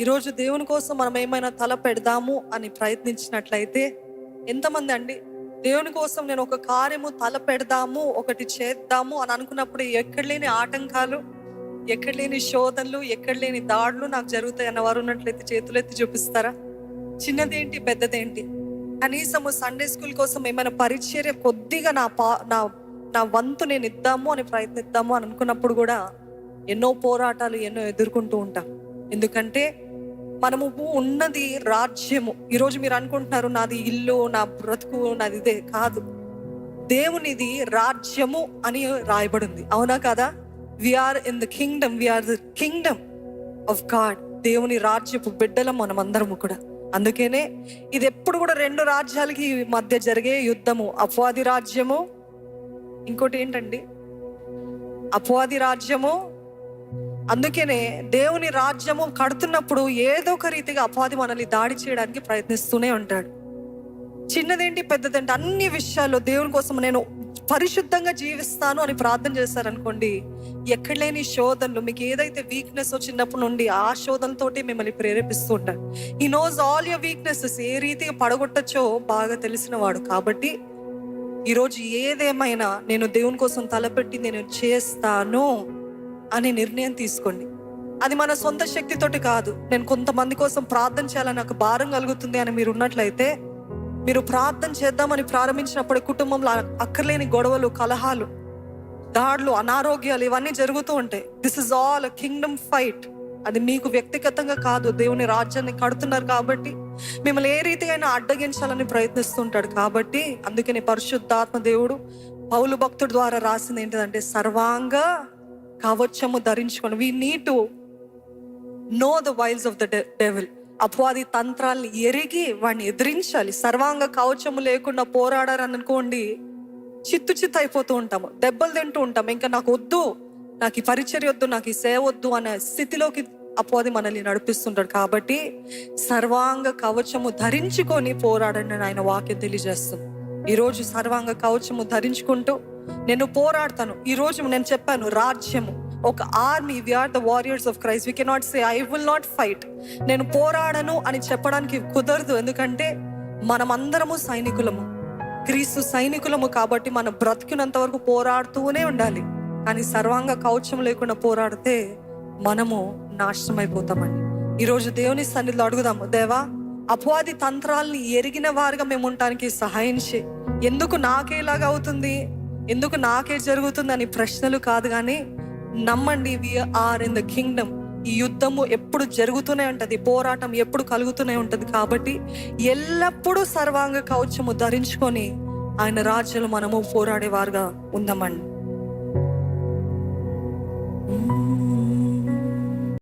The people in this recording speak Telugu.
ఈరోజు దేవుని కోసం మనం ఏమైనా తల పెడదాము అని ప్రయత్నించినట్లయితే, ఎంతమంది అండి దేవుని కోసం నేను ఒక కార్యము తల పెడదాము, ఒకటి చేద్దాము అని అనుకున్నప్పుడు ఎక్కడ లేని ఆటంకాలు, ఎక్కడ లేని శోధనలు, ఎక్కడ లేని దాడులు నాకు జరుగుతాయి అన్నవారు ఉన్నట్లయితే చేతులెత్తి చూపిస్తారా? చిన్నదేంటి పెద్దదేంటి, కనీసము సండే స్కూల్ కోసం ఏమైనా పరిచర్య కొద్దిగా నా వంతు నేను ఇద్దాము అని ప్రయత్నిద్దాము అని అనుకున్నప్పుడు కూడా ఎన్నో పోరాటాలు ఎన్నో ఎదుర్కొంటూ ఉంటాం. ఎందుకంటే మనము ఉన్నది రాజ్యము. ఈరోజు మీరు అనుకుంటున్నారు నాది ఇల్లు, నా బ్రతుకు, నాది ఇదే కాదు. దేవునిది రాజ్యము అని రాయబడింది, అవునా కదా? We are in the kingdom, we are the kingdom of God. దేవుని రాజ్యపు బిడ్డలం మనం అందరము కూడా. అందుకనే ఇది ఎప్పుడు కూడా రెండు రాజ్యాలకి మధ్య జరిగే యుద్ధము. అపవాది రాజ్యము, ఇంకోటి ఏంటండి? అపవాది రాజ్యము. అందుకనే దేవుని రాజ్యము కడుతున్నప్పుడు ఏదో ఒక రీతిగా అపవాది మనల్ని దాడి చేయడానికి ప్రయత్నిస్తూనే ఉంటాడు. చిన్నదేంటి పెద్దదేంటి అన్ని విషయాల్లో దేవుని కోసం నేను పరిశుద్ధంగా జీవిస్తాను అని ప్రార్థన చేస్తారనుకోండి, ఎక్కడ లేని శోధనలు, మీకు ఏదైతే వీక్నెస్ చిన్నప్పటి నుండి ఆ శోధనతోటి మిమ్మల్ని ప్రేరేపిస్తూ ఉంటాడు. He knows all your weaknesses, ఏ రీతిగా పడగొట్టచ్చో బాగా తెలిసిన వాడు. కాబట్టి ఈరోజు ఏదేమైనా నేను దేవుని కోసం తలపెట్టి నేను చేస్తాను అనే నిర్ణయం తీసుకోండి. అది మన సొంత శక్తితోటి కాదు. నేను కొంతమంది కోసం ప్రార్థన చేయాలని నాకు భారం కలుగుతుంది అని మీరు ఉన్నట్లయితే, మీరు ప్రార్థన చేద్దామని ప్రారంభించినప్పుడు కుటుంబంలో అక్కర్లేని గొడవలు, కలహాలు, దాడులు, అనారోగ్యాలు ఇవన్నీ జరుగుతూ ఉంటాయి. This is all Kingdom fight. అది మీకు వ్యక్తిగతంగా కాదు, దేవుని రాజ్యాన్ని కడుతున్నారు కాబట్టి మిమ్మల్ని ఏ రీతిగా అడ్డగించాలని ప్రయత్నిస్తుంటాడు. కాబట్టి అందుకని పరిశుద్ధాత్మ దేవుడు పౌలు భక్తుడి ద్వారా రాసింది ఏంటిదంటే, సర్వాంగ కవచము ధరించుకొని. We need to know the vials of the devil. అపవాది తంత్రాలను ఎరిగి వాడిని ఎదిరించాలి. సర్వాంగ కవచము లేకుండా పోరాడారని అనుకోండి, చిత్తు అయిపోతూ ఉంటాము, దెబ్బలు తింటూ ఉంటాము. ఇంకా నాకు వద్దు, నాకు ఈ పరిచర్య వద్దు, నాకు ఈ సేవ వద్దు అనే స్థితిలోకి అపవాది మనల్ని నడిపిస్తుంటాడు. కాబట్టి సర్వాంగ కవచము ధరించుకొని పోరాడండి అని ఆయన వాక్యం తెలియజేస్తుంది. ఈరోజు సర్వాంగ కవచము ధరించుకుంటూ నేను పోరాడతాను. ఈరోజు నేను చెప్పాను, రాజ్యము ఒక army, we are the warriors of Christ. We cannot say I will not fight. నేను పోరాడను అని చెప్పడానికి కుదరదు. ఎందుకంటే మనమందరము సైనికులము, క్రీస్తు సైనికులము. కాబట్టి మన బ్రతికినంత వరకు పోరాడుతూనే ఉండాలి. కానీ సర్వాంగ కవచం లేకుండా పోరాడితే మనము నాశనం అయిపోతామండి. ఈరోజు దేవుని సన్నిధిలో అడుగుదాము, దేవా అపవాది తంత్రాలని ఎరిగిన వారుగా మేము ఉండటానికి సహాయం చేయి. ఎందుకు నాకేలాగా అవుతుంది, ఎందుకు నాకే జరుగుతుంది అని ప్రశ్నలు కాదు, కానీ నమ్మండి, వీఆర్ ఇన్ ద కింగ్డమ్. ఈ యుద్ధము ఎప్పుడు జరుగుతూనే ఉంటది, పోరాటం ఎప్పుడు కలుగుతూనే ఉంటది. కాబట్టి ఎల్లప్పుడూ సర్వాంగ కవచము ధరించుకొని ఆయన రాజ్యంలో మనము పోరాడేవారుగా ఉందామండి.